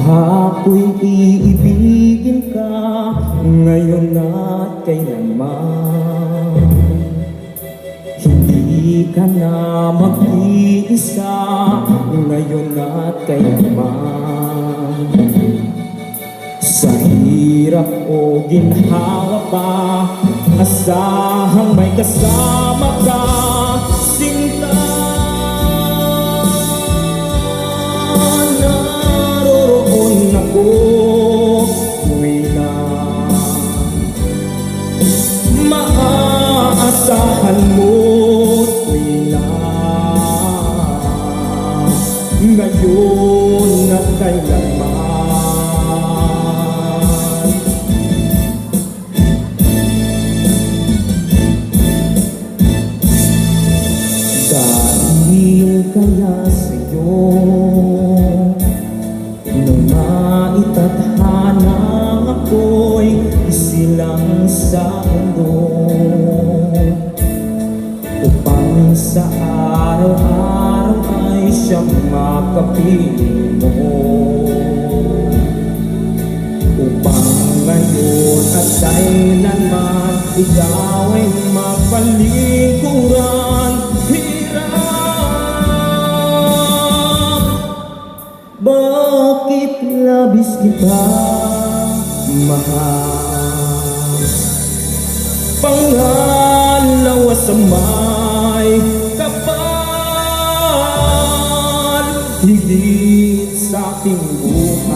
Ako'y iibigin ka ngayon at kailanman. Hindi ka na mag-iisa ngayon at kailanman. Sa hirap o ginhawa pa, asahang may kasama ka, sinta. Naroon ako tuwing na maaasahan mo, tuwing na ngayon at kailanman. Dahil kaya sa'yo nang maitatahana ako'y isilang sa mundo, upang sa araw-araw ay siyang makapiling mo, upang ngayon at kailanman ikaw ay mapalingkuran. Bakit labis kita mahal? Pangalawa sa may kapal, higit sa ating buhay.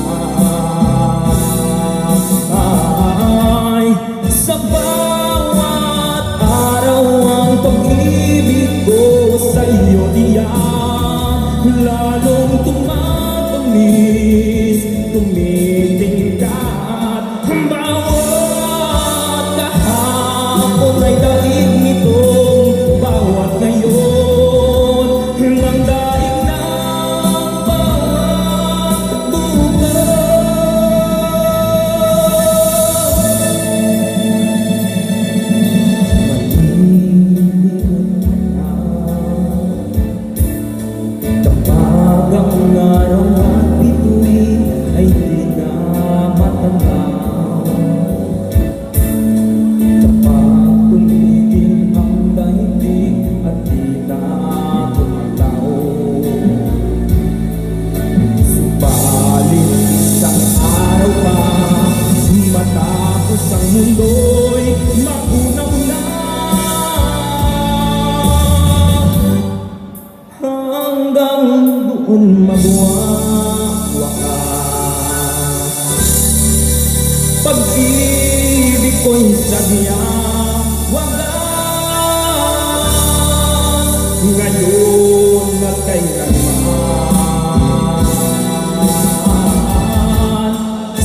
Sa bawat araw ang pag-ibig ko sa iyo diyan lalong tumitingkat. Bawat kahapon ay daig nitong bawat ngayon, ang daig ng bawat bukas. Kapag ang araw at bituin ay di na matanaw, kapag tumigil ang daigdig at di na tumataw, subalit isang araw pa matapos ang mundo'y magunaw na, hanggang doon magwawakas. Pag-ibig ko'y sadyang wagas, ngayon at kailanman.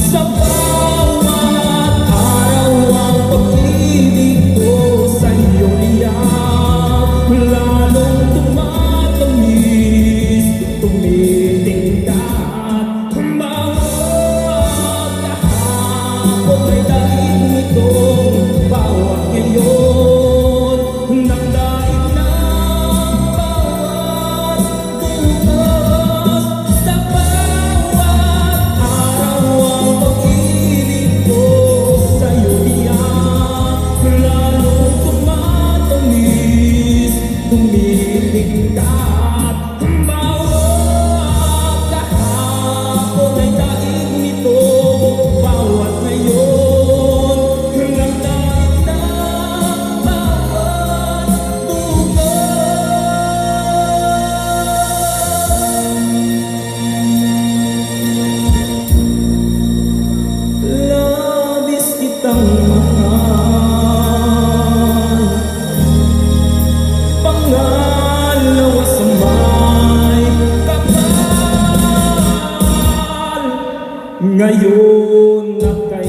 Sa bawat araw ang pag-ibig ko sa iyo iyak, lalong tumatamis, tumitingkat. Bawat kahapon ay daig nitong bawat ngayon, ng daig ng bawat bukas. Sa bawat araw ang pag-ibig ko sa iyo iyak, lalong tumatamis, tumitingkat. Bawat kahapon ay daig nito, bawat ngayon, ng daig ng bawat bukas. Labis kitang mahal, pangalawa sa may kapal, ngayon na kay